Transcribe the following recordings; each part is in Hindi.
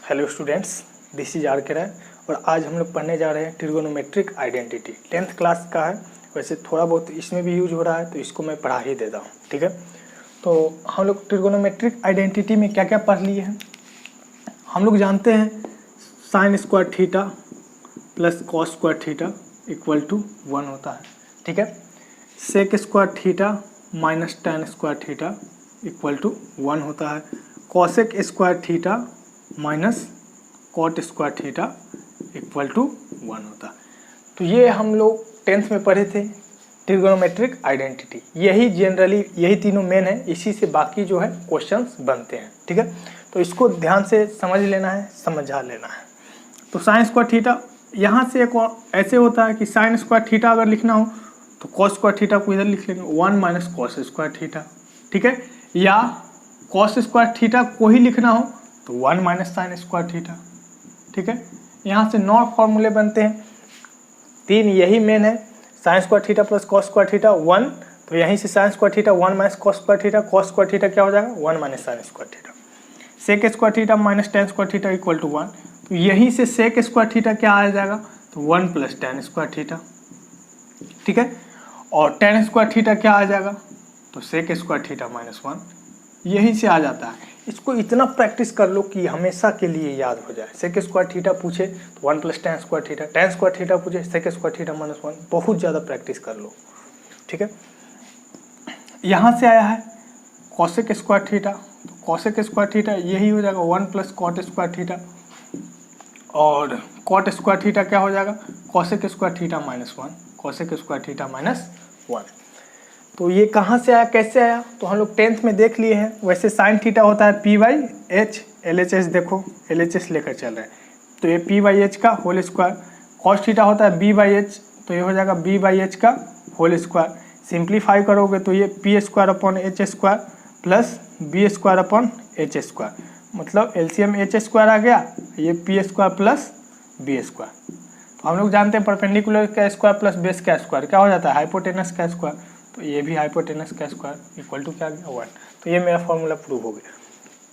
Hello students, this is R K Rai और आज हम लोग पढ़ने जा रहे हैं ट्रिगोनोमेट्रिक आइडेंटिटी। 10th क्लास का है, वैसे थोड़ा बहुत इसमें भी यूज हो रहा है तो इसको मैं पढ़ा ही देता हूँ। ठीक है, तो हम लोग ट्रिगोनोमेट्रिक आइडेंटिटी में क्या क्या पढ़ लिए हैं। हम लोग जानते हैं sine square theta plus cos square theta equal to 1 होता है। ठीक है, sec square theta minus tan square theta equal to 1 होता है। Cosec square theta minus cot square theta equal to 1 होता है। तो ये हम लोग 10th में पढ़े थे ट्रिगोनोमेट्रिक आइडेंटिटी। यही जनरली यही तीनों मेन है, इसी से बाकी जो है क्वेश्चंस बनते हैं। ठीक है, तो इसको ध्यान से समझ लेना है, समझा लेना है। तो साइन स्क्वायर थीटा यहाँ से एक और ऐसे होता है कि साइन स्क्वायर थीटा अगर लिखना हो तो कॉस स्क्वायर थीटा को इधर लिख लेंगे 1 माइनस कॉस स्क्वायर थीटा। ठीक है, या कॉस स्क्वायर थीटा को ही लिखना हो तो 1 माइनस साइन स्क्वायर थीटा। ठीक है, यहाँ से 9 फॉर्मूले बनते हैं, 3 यही मेन है। Sine square theta plus cos square theta 1, तो यहीं से sine square theta 1 minus cos square theta, cos square theta क्या हो जाएगा 1 minus sine square theta. Sec square theta minus tan square theta equal to 1, तो यहीं से सेक स्क्वायर थीटा क्या आ जाएगा तो 1 प्लस टेन स्क्वायर थीटा। ठीक है, और टेन स्क्वायर थीटा क्या आ जाएगा तो सेक स्क्वायर थीटा माइनस 1, यहीं से आ जाता है। इसको इतना प्रैक्टिस कर लो कि हमेशा के लिए याद हो जाए। सेक स्क्वायर थीटा पूछे तो 1 plus ten square theta, ten square theta पूछे सेक स्क्वायर थीटा माइनस 1, बहुत ज़्यादा प्रैक्टिस कर लो। ठीक है, यहाँ से आया है कॉसेक स्क्वायर थीटा, तो कॉसेक स्क्वायर थीटा यही हो जाएगा 1 प्लस कॉट स्क्वायर थीटा, और कॉट स्क्वायर थीटा क्या हो जाएगा cosec square theta minus 1, cosec square theta minus 1। तो ये कहाँ से आया, कैसे आया, तो हम लोग 10th में देख लिए हैं। वैसे साइन थीटा होता है p by h, L H S देखो एल एच एस लेकर चल रहे हैं, तो ये पी बाई एच का होल स्क्वायर। कॉस थीटा होता है बी बाई एच, तो ये हो जाएगा बी बाई एच का होल स्क्वायर। सिंप्लीफाई करोगे तो ये p square upon h square plus b square upon h square, मतलब एलसीएम एच स्क्वायर आ गया, ये p square plus b square. तो हम लोग जानते हैं परपेंडिकुलर का स्क्वायर प्लस बेस का स्क्वायर क्या हो जाता है हाइपोटेनस का स्क्वायर, तो ये भी हाइपोटेनस का स्क्वायर इक्वल टू क्या आ गया 1। तो ये मेरा फॉर्मूला प्रूव हो गया।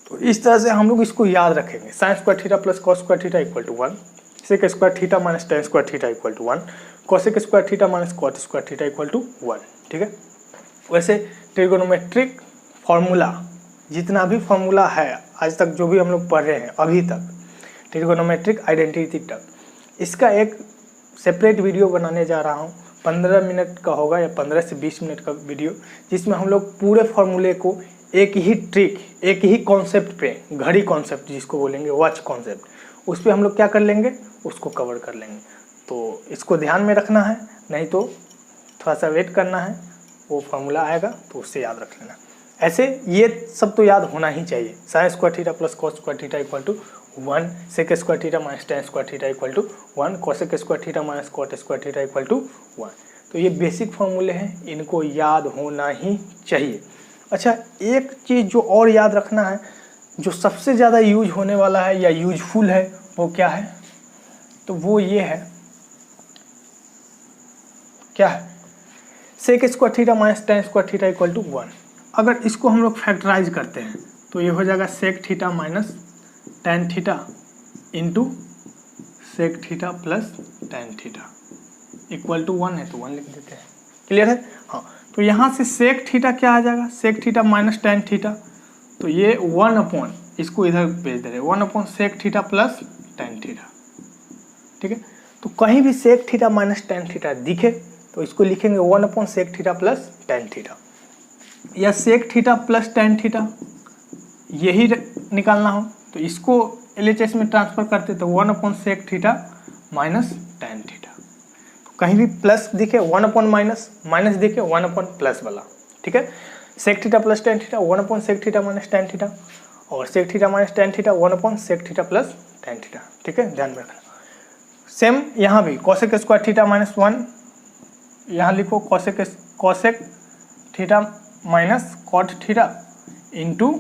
तो इस तरह से हम लोग इसको याद रखेंगे। Sine square theta plus cos square theta equal to 1, sec square theta minus tan square theta equal to 1, cosec square theta minus cot square theta equal to 1। ठीक है, वैसे ट्रिगोनोमेट्रिक फॉर्मूला जितना भी फॉर्मूला है आज तक जो भी हम लोग पढ़ रहे हैं अभी तक ट्रिगोनोमेट्रिक आइडेंटिटी तक, इसका एक सेपरेट वीडियो बनाने जा रहा हूँ। 15 मिनट का होगा या 15 से 20 मिनट का वीडियो, जिसमें हम लोग पूरे फॉर्मूले को एक ही ट्रिक, एक ही कॉन्सेप्ट पे, घड़ी कॉन्सेप्ट जिसको बोलेंगे, वॉच कॉन्सेप्ट, उस पर हम लोग क्या कर लेंगे, उसको कवर कर लेंगे। तो इसको ध्यान में रखना है, नहीं तो थोड़ा सा वेट करना है, वो फॉर्मूला आएगा तो उससे याद रख लेना। ऐसे ये सब तो याद होना ही चाहिए। Sine square theta plus cos square theta equal to 1, sec square theta minus tan square theta equal to 1, cosec square theta minus cot square theta equal to 1। तो ये बेसिक फॉर्मूले हैं, इनको याद होना ही चाहिए। अच्छा, एक चीज़ जो और याद रखना है, जो सबसे ज़्यादा यूज होने वाला है या यूजफुल है, वो क्या है, तो वो ये है, क्या है, sec square theta minus tan square theta equal to 1। अगर इसको हम लोग फैक्टराइज करते हैं तो ये हो जाएगा sec theta minus tan theta into sec theta plus tan theta equal to 1 है, तो 1 लिख देते हैं। क्लियर है, हाँ। तो यहाँ से सेक थीटा क्या आ जाएगा, sec theta minus tan theta, तो ये 1 अपॉन, इसको इधर भेज दे रहे, 1 upon sec theta plus tan theta. ठीक है, तो कहीं भी sec theta minus tan theta दिखे तो इसको लिखेंगे 1 upon sec theta plus tan theta, या sec theta plus tan theta यही निकालना हो तो इसको एलएचएस में ट्रांसफर करते तो 1 upon sec theta minus tan theta. तो कहीं भी प्लस दिखे 1 अपॉन माइनस, माइनस दिखे 1 अपॉन प्लस वाला। ठीक है, sec theta plus tan theta 1 upon sec theta minus tan theta, और sec theta minus tan theta 1 upon sec theta plus tan theta. ठीक है, ध्यान में रखना। सेम यहाँ भी कॉसेक स्क्वायर थीटा माइनस 1, यहाँ लिखो cosec theta minus cot theta into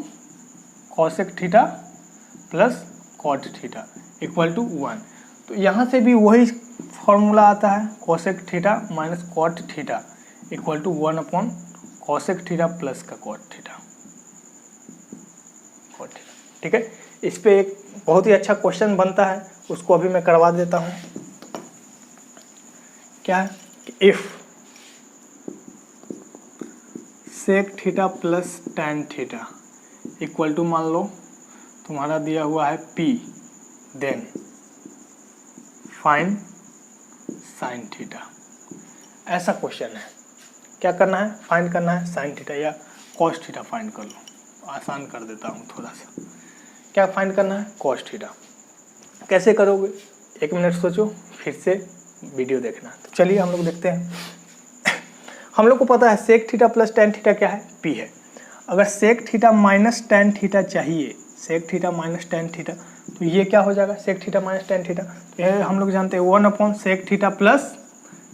cosec theta plus cot theta equal to 1। तो यहाँ से भी वही फॉर्मूला आता है, cosec theta minus cot theta equal to 1 upon cosec theta plus का कॉट थीटा। ठीक है। इस पे एक बहुत ही अच्छा क्वेश्चन बनता है, उसको अभी मैं करवा देता हूँ। क्या है कि if sec theta plus tan theta equal to, मान लो तुम्हारा दिया हुआ है P, then find sine theta. ऐसा क्वेश्चन है। क्या करना है? फाइंड करना है साइन थीटा या कॉस थीटा फाइंड कर लो। आसान कर देता हूँ थोड़ा सा। क्या फाइंड करना है? Cos theta. कैसे करोगे? 1 मिनट सोचो, फिर से वीडियो देखना। तो चलिए हम लोग देखते हैं। हम लोग को पता है sec theta plus tan theta क्या है? P है। अगर sec theta minus tan theta चाहिए, sec theta minus tan theta, तो ये क्या हो जाएगा? Sec theta minus tan theta, तो ये हम लोग जानते हैं 1 sec theta plus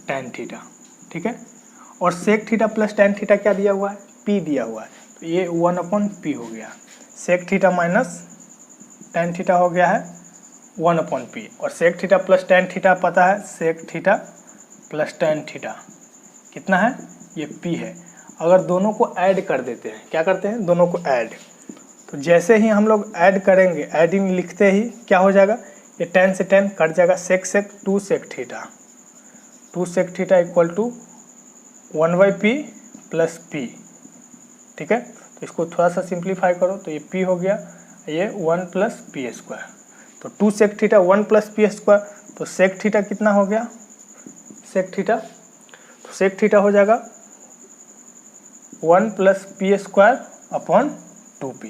tan theta, ठीक है। और sec theta plus tan theta क्या दिया हुआ है? P दिया हुआ है, तो ये 1/P हो गया। Sec theta minus tan theta हो गया है 1/P, और sec theta plus tan theta पता है, sec theta plus tan theta कितना है? ये P है। अगर दोनों को ऐड कर देते हैं, क्या करते हैं? दोनों को ऐड, तो जैसे ही हम लोग ऐड करेंगे, एडिंग लिखते ही क्या हो जाएगा? ये टैन से टैन कट जाएगा, sec sec 2 sec theta, 2 sec theta equal to 1/P plus P, ठीक है। तो इसको थोड़ा सा सिंप्लीफाई करो तो ये P हो गया, ये 1 प्लस P स्क्वायर, तो 2 sec theta 1 plus P square, तो सेक थीटा कितना हो गया? सेक थीटा, तो सेक थीटा हो जाएगा 1 plus P square upon 2P।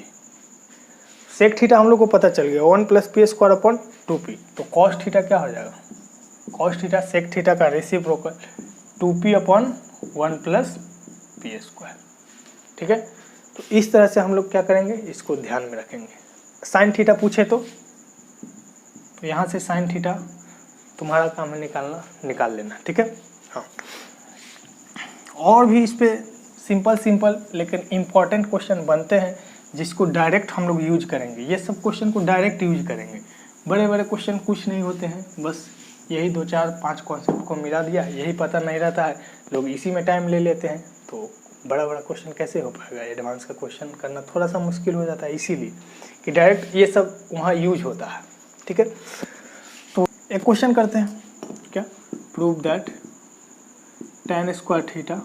Sec theta हम लोग को पता चल गया 1 plus P square upon 2P। तो कॉस थीटा क्या हो जाएगा? कॉस थीटा सेक थीटा का reciprocal 2P upon 1 plus P square, ठीक है। तो इस तरह से हम लोग क्या करेंगे, इसको ध्यान में रखेंगे। साइन थीटा पूछे तो यहाँ से साइन थीटा तुम्हारा काम है निकालना, निकाल लेना, ठीक है। हाँ, और भी इस पे सिंपल लेकिन इम्पॉर्टेंट क्वेश्चन बनते हैं जिसको डायरेक्ट हम लोग यूज करेंगे। ये सब क्वेश्चन को डायरेक्ट यूज करेंगे। बड़े बड़े क्वेश्चन कुछ नहीं होते हैं, बस यही 2 4 5 कॉन्सेप्ट को मिला दिया, यही पता नहीं रहता है, लोग इसी में टाइम ले लेते हैं। तो बड़ा क्वेश्चन कैसे हो पाएगा? एडवांस का क्वेश्चन करना थोड़ा सा मुश्किल हो जाता है, इसीलिए कि डायरेक्ट ये सब वहाँ यूज होता है, ठीक है। तो एक क्वेश्चन करते हैं, क्या? Prove that tan square theta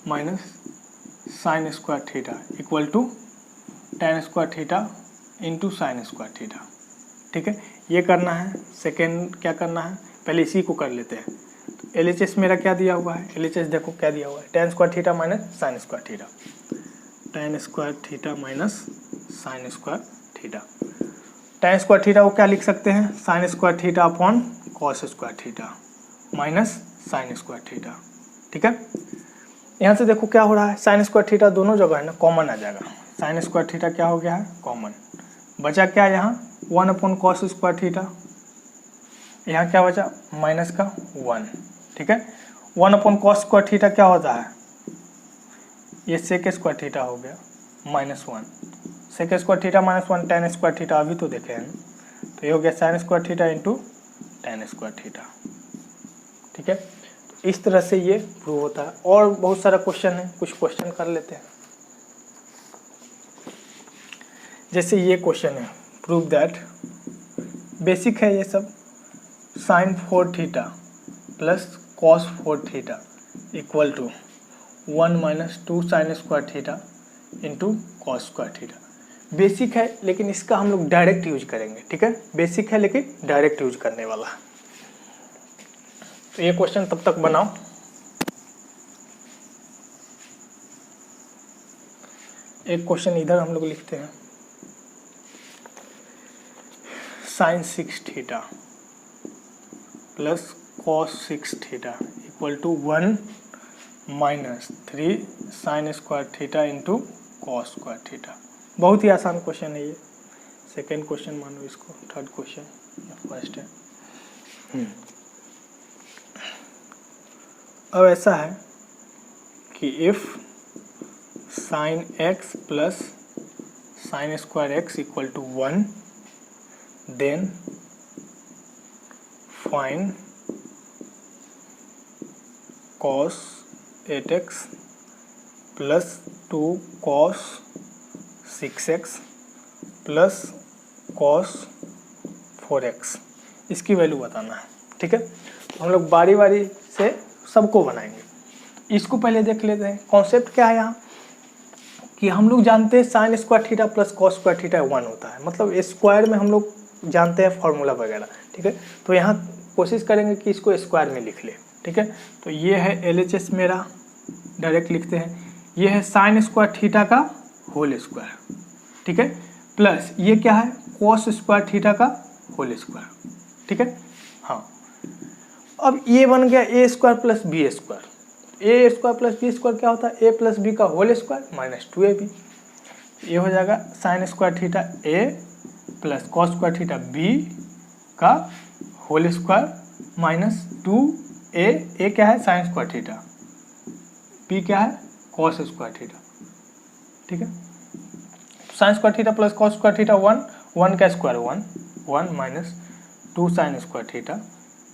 minus sine square theta equal to tan square theta into sine square theta, ठीक है। ये करना है। सेकेंड क्या करना है? पहले इसी को कर लेते हैं। तो LHS मेरा क्या दिया हुआ है? LHS देखो क्या दिया हुआ है, tan square theta minus sine square theta, tan square theta minus sine square theta. tan square theta को क्या लिख सकते हैं? Sine square theta upon cos square theta minus sine square theta, ठीक है। यहाँ से देखो क्या हो रहा है, साइन स्क्वायर थीटा दोनों जगह है ना, कॉमन आ जाएगा। साइन स्क्वायर थीटा क्या हो गया है? कॉमन। बचा क्या यहाँ? 1 कॉस स्क्वायर थीटा, यहाँ क्या बचा? माइनस का 1, ठीक है। 1 कॉस स्क्वायर थीटा क्या होता है? ये सेक स्क्वायर थीटा हो गया -1, sec square theta -1 tan square theta अभी तो देखे हैं, तो ये हो गया sine square theta into tan square theta, ठीक है। तो इस तरह से ये प्रूव होता है। और बहुत सारा क्वेश्चन है, कुछ क्वेश्चन कर लेते हैं। जैसे ये क्वेश्चन है, प्रूव दैट, बेसिक है ये सब, sine 4 theta plus cos 4 theta equal to 1 minus 2 sine square theta into cos square theta. Basic है लेकिन इसका हम लोग डायरेक्ट यूज करेंगे, ठीक है। बेसिक है लेकिन डायरेक्ट यूज करने वाला है। तो ये क्वेश्चन तब तक बनाओ। एक क्वेश्चन इधर हम लोग लिखते हैं, sine 6 theta plus cos 6 theta equal to 1 minus 3 sine square theta into cos square theta. बहुत ही आसान क्वेश्चन है ये। सेकेंड क्वेश्चन मानो इसको, थर्ड क्वेश्चन फर्स्ट है। अब ऐसा है कि if sine x plus sine square x equal to 1 then find cos 8x plus 2 cos 6x plus cos 4x, इसकी वैल्यू बताना है। ठीक है, तो हम लोग बारी बारी से सबको बनाएंगे। इसको पहले देख लेते हैं। कॉन्सेप्ट क्या है यहाँ कि हम लोग जानते हैं sine square theta plus cos square theta 1 होता है, मतलब स्क्वायर में हम लोग जानते हैं फॉर्मूला वगैरह। ठीक है, तो यहाँ कोशिश करेंगे कि इसको स्क्वायर में लिख ले। ठीक है, तो ये है LHS मेरा, डायरेक्ट लिखते हैं। ये है साइन स्क्वायर थीटा का होल स्क्वायर। ठीक है, प्लस ये क्या है, कॉस स्क्वायर थीटा का होल स्क्वायर। ठीक है, हाँ, अब ये बन गया a square plus b square. A square plus b square क्या होता है, ए प्लस बी का होल स्क्वायर माइनस 2ab। ये हो जाएगा sine square theta a plus cos square theta b का whole square minus 2a। A क्या है, साइन स्क्वायर थीटा, बी क्या है, कॉस स्क्वायर थीटा। ठीक है, sine square theta plus cos square theta 1 का square 1 minus 2 sine square theta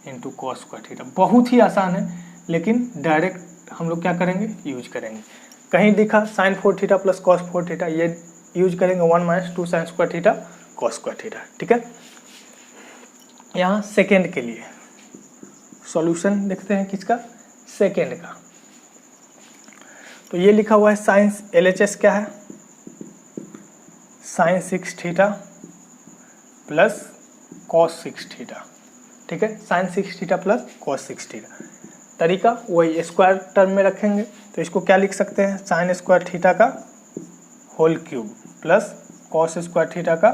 into cos square theta. बहुत ही आसान है, लेकिन डायरेक्ट हम लोग क्या करेंगे, यूज करेंगे। कहीं दिखा sine 4 theta plus cos 4 theta, ये यूज करेंगे 1 minus 2 sine square theta cos square theta. ठीक है, यहाँ सेकेंड के लिए सॉल्यूशन देखते हैं किसका, सेकेंड का। तो ये लिखा हुआ है साइन LHS क्या है, sine 6 theta plus cos 6 theta. ठीक है, sine 6 theta plus cos 6 theta. तरीका वही स्क्वायर टर्म में रखेंगे, तो इसको क्या लिख सकते हैं, साइन स्क्वायर थीटा का whole cube plus cos square theta का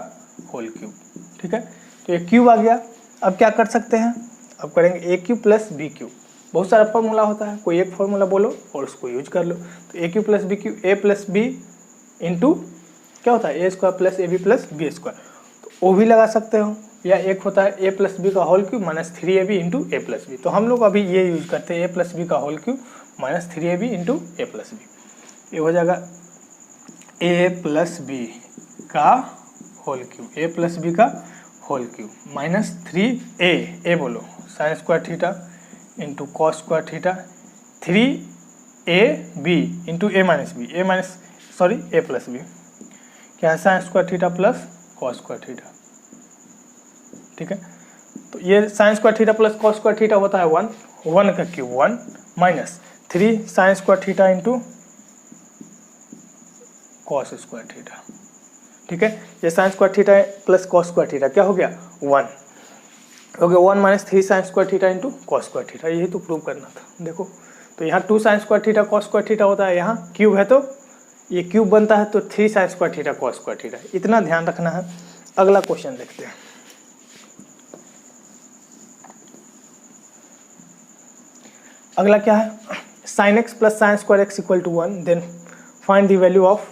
होल क्यूब। ठीक है, तो ये क्यूब आ गया। अब क्या कर सकते हैं, अब करेंगे ए क्यूब प्लस बी क्यूब। बहुत सारा फॉर्मूला होता है, कोई एक फॉर्मूला बोलो और उसको यूज कर लो। तो a cube plus b cube, a plus b into क्या होता है, a square plus a b plus b square. तो वो भी लगा सकते हो, या एक होता है ए प्लस बी का whole cube minus 3ab into a plus b. तो हम लोग अभी ये यूज करते हैं, ए प्लस बी का whole cube minus 3ab into a plus b. ये हो जाएगा ए प्लस बी का whole cube, a plus b का होल क्यूब माइनस 3a, बोलो sine square theta into cos square theta 3ab into a minus b, a plus b क्या है, sine square theta plus cos square theta. ठीक है, तो ये sign square theta plus cos square theta होता है 1 का cube 1 minus 3 sine square theta into cos square theta. ठीक है, ये sign square theta plus cos square theta क्या हो गया, 1 हो गया, 1 minus 3 sine square theta into cos square theta. यही तो प्रूव करना था। देखो, तो यहाँ 2 sine square theta cos square theta होता है, यहाँ क्यूब है तो ये क्यूब बनता है, तो 3 sine square theta cos square theta. इतना ध्यान रखना है। अगला क्वेश्चन देखते हैं। अगला क्या है, sine x plus sine square x equal to 1, then find the value of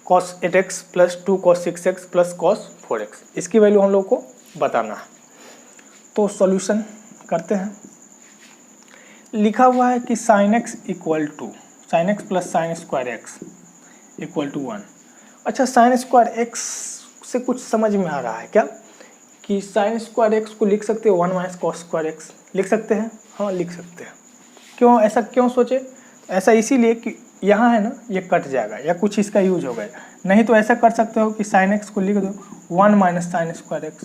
cos 8x plus 2 cos 6x plus cos 4x। इसकी वैल्यू हम लोग को बताना है। तो सॉल्यूशन करते हैं। लिखा हुआ है कि sine x equal to sine x plus sine square x equal to 1। अच्छा, साइन स्क्वायर एक्स से कुछ समझ में आ रहा है क्या, कि साइन स्क्वायर एक्स को लिख सकते हो 1 माइनस कॉस स्क्वायर एक्स, लिख सकते हैं। हाँ, लिख सकते हैं। क्यों, ऐसा क्यों सोचे, ऐसा इसीलिए कि यहाँ है ना, ये कट जाएगा या कुछ इसका यूज हो गया। नहीं तो ऐसा कर सकते हो कि साइन एक्स को लिख दो 1 minus sine square x,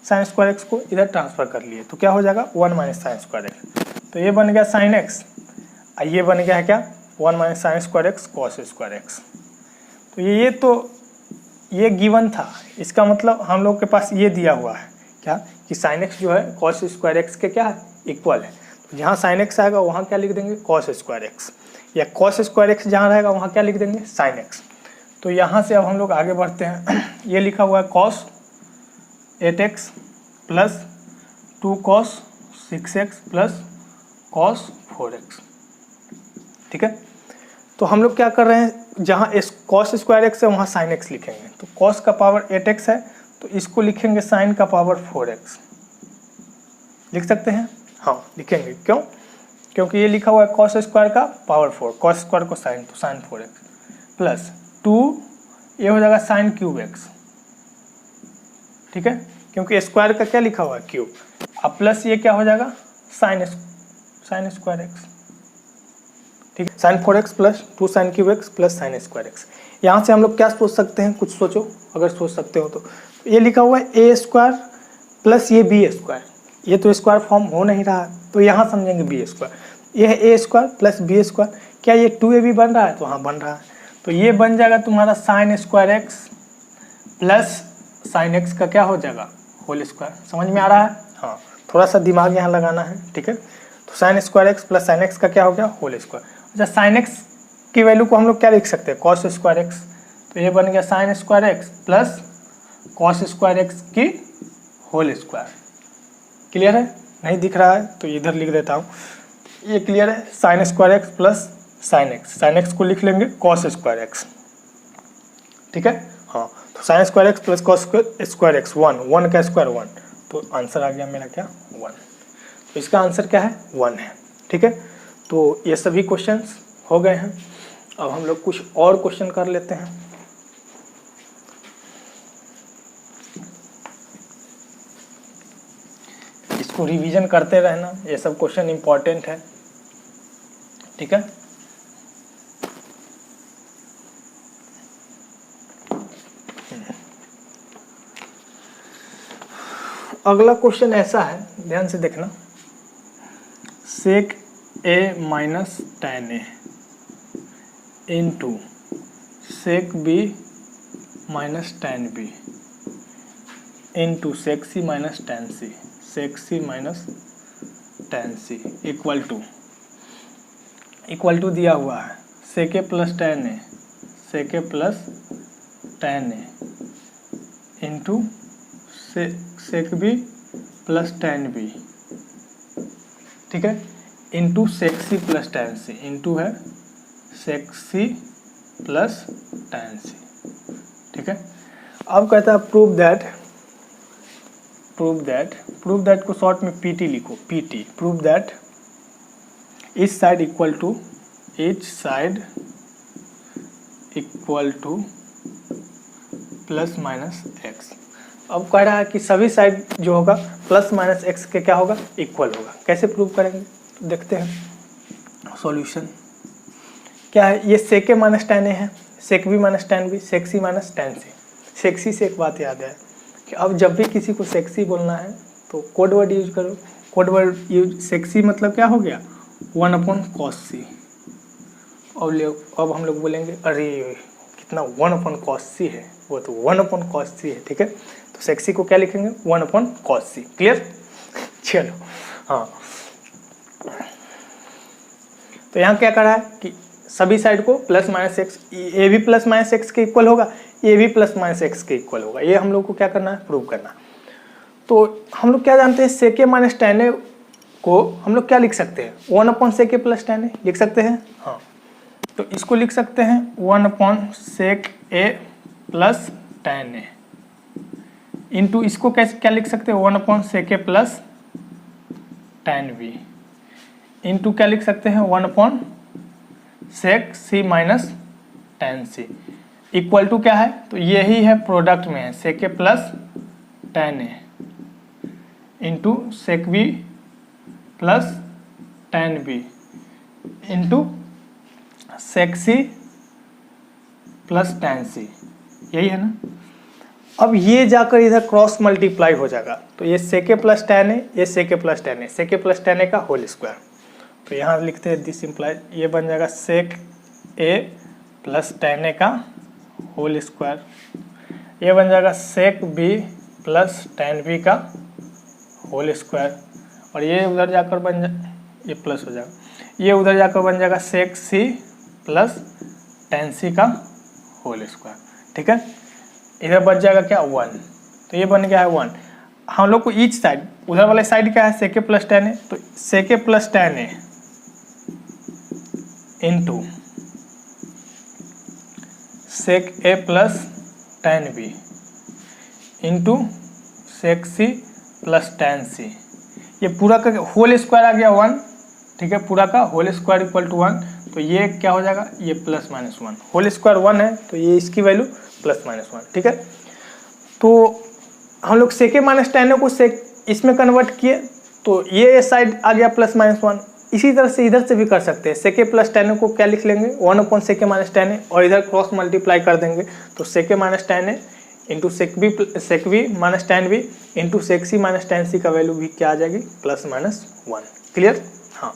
sign square x को इधर ट्रांसफर कर लिए, तो क्या हो जाएगा 1 माइनस साइन स्क्वायर एक्स। तो ये बन गया साइन एक्स, ये बन गया है क्या, 1 minus sine square x cos square x. तो ये गिवन था, इसका मतलब हम लोग के पास ये दिया हुआ है क्या, कि साइन एक्स जो है कॉस स्क्वायर एक्स के क्या है, इक्वल है। तो जहाँ साइन एक्स आएगा वहाँ क्या लिख देंगे, कॉस स्क्वायर एक्स, या कॉस स्क्वायर एक्स जहाँ रहेगा वहाँ क्या लिख देंगे, साइन एक्स। तो यहाँ से अब हम लोग आगे बढ़ते हैं। ये लिखा हुआ है cos 8x plus 2 cos 6x plus cos 4x। ठीक है, तो हम लोग क्या कर रहे हैं, जहाँ कॉस स्क्वायर एक्स है वहाँ साइन एक्स लिखेंगे। तो कॉस का पावर 8x है, तो इसको लिखेंगे साइन का पावर 4x। लिख सकते हैं, हाँ लिखेंगे। क्यों, क्योंकि ये लिखा हुआ है कॉस स्क्वायर का पावर 4, कॉस स्क्वायर को साइन, तो साइन 4x प्लस 2, ये हो जाएगा साइन क्यूब एक्स। ठीक है, क्योंकि स्क्वायर का क्या लिखा हुआ है, क्यूब। अब प्लस ये क्या हो जाएगा, साइन स्क्वायर एक्स। ठीक है। साइन 4x plus 2 sine cube x plus sine square x. यहाँ से हम लोग क्या सोच सकते हैं, कुछ सोचो अगर सोच सकते हो तो। ये लिखा हुआ है ए स्क्वायर प्लस ये बी स्क्वायर, ये तो स्क्वायर फॉर्म हो नहीं रहा है, तो यहाँ समझेंगे बी स्क्वायर। ये है a square plus b square, क्या ये 2ab बन रहा है, तो हाँ बन रहा है। तो ये बन जाएगा तुम्हारा sign square x plus sine x का क्या हो जाएगा, होल स्क्वायर। समझ में आ रहा है, हाँ थोड़ा सा दिमाग यहाँ लगाना है, ठीक है। तो sign square x plus sine x का क्या हो गया, होल स्क्वायर। अच्छा, साइन एक्स की वैल्यू को हम लोग क्या लिख सकते हैं, कॉस स्क्वायर एक्स। तो ये बन गया sine square x plus cos square x की होल स्क्वायर। क्लियर है, नहीं दिख रहा है तो इधर लिख देता हूँ, ये क्लियर है। Sine square x plus sine x को लिख लेंगे कॉस स्क्वायर एक्स, ठीक है। हाँ, तो sign square x plus cos square x 1 का स्क्वायर 1, तो आंसर आ गया मेरा क्या 1। तो इसका आंसर क्या है 1 है, ठीक है। तो ये सभी क्वेश्चंस हो गए हैं। अब हम लोग कुछ और क्वेश्चन कर लेते हैं। इसको रिवीजन करते रहना, ये सब क्वेश्चन इंपॉर्टेंट है, ठीक है। अगला क्वेश्चन ऐसा है, ध्यान से देखना। Sec a minus tan a into sec b minus tan b into sec c minus tan c, sec c minus tan c equal to दिया हुआ है sec a plus tan a, sec a plus tan a into sec b plus tan b, ठीक है, into sec c plus tan c, into है सेक सी प्लस टेन सी, ठीक है। अब कहता है प्रूव दैट को शॉर्ट में पीटी लिखो, PT, prove that each side equal two plus minus x. अब कह रहा है कि सभी साइड जो होगा प्लस माइनस एक्स के क्या होगा, इक्वल होगा। कैसे प्रूव करेंगे, तो देखते हैं सॉल्यूशन क्या है। ये सेक ए माइनस टेन ए है, सेक बी माइनस टेन बी, सेक सी माइनस टेन सी। सेक्सी से एक बात याद है कि अब जब भी किसी को सेक्सी बोलना है तो कोड वर्ड यूज करो। कोड वर्ड यूज, सेक्सी मतलब क्या हो गया 1/cos c। और अब हम लोग बोलेंगे अरे कितना 1/cos c है, वो तो 1/cos c है, ठीक है। तो सेक्सी को क्या लिखेंगे 1/cos c। क्लियर, चलो हाँ। तो यहाँ क्या कर रहा है कि सभी साइड को प्लस माइनस एक्स, ए भी प्लस माइनस एक्स के इक्वल होगा, ए भी प्लस माइनस एक्स के इक्वल होगा। ये हम लोग को क्या करना है, प्रूव करना। तो हम लोग क्या जानते हैं, सेक ए माइनस टेन ए को हम लोग क्या लिख सकते हैं 1/sec a प्लस टेन ए लिख सकते हैं, हाँ। तो इसको लिख सकते हैं 1/sec a plus tan a into इसको कैसे क्या लिख सकते हैं 1/sec a plus tan b into क्या लिख सकते हैं 1/sec c minus tan c equal to क्या है, तो यही है प्रोडक्ट में है sec a plus tan a into sec b plus tan b into sec c plus tan c, यही है ना। अब ये जाकर इधर क्रॉस मल्टीप्लाई हो जाएगा, तो ये sec a plus tan a, ये sec a plus tan a, sec a plus tan a का होल स्क्वायर। तो यहाँ लिखते हैं दिस इम्प्लाई, ये बन जाएगा sec a plus tan a का होल स्क्वायर। ये बन जाएगा sec b plus tan b का होल स्क्वायर। और ये उधर जाकर बन ये प्लस हो जाएगा, ये उधर जाकर बन जाएगा sec c plus tan c का होल स्क्वायर, ठीक है। इधर बच जाएगा क्या 1, तो ये बन गया है 1। हम लोग को ईच साइड, उधर वाले साइड क्या है sec a plus tan a, तो sec a plus tan a into sec a plus tan b into sec c plus tan c, ये पूरा का होल स्क्वायर आ गया 1, ठीक है। पूरा का होल स्क्वायर इक्वल टू 1, तो ये क्या हो जाएगा, ये प्लस माइनस 1, होल स्क्वायर 1 है तो ये इसकी वैल्यू प्लस माइनस 1, ठीक है। तो हम लोग sec a माइनस टेन को सेक इसमें कन्वर्ट किए, तो ये साइड आ गया प्लस माइनस 1, इसी तरह से इधर से भी कर सकते हैं। सेके प्लस टेन को क्या लिख लेंगे, 1/सेके माइनस टेन है, और इधर क्रॉस मल्टीप्लाई कर देंगे तो सेके माइनस टेन है into sec b minus tan b into sec c minus tan c का वैल्यू भी क्या आ जाएगी, +-1। क्लियर। हाँ,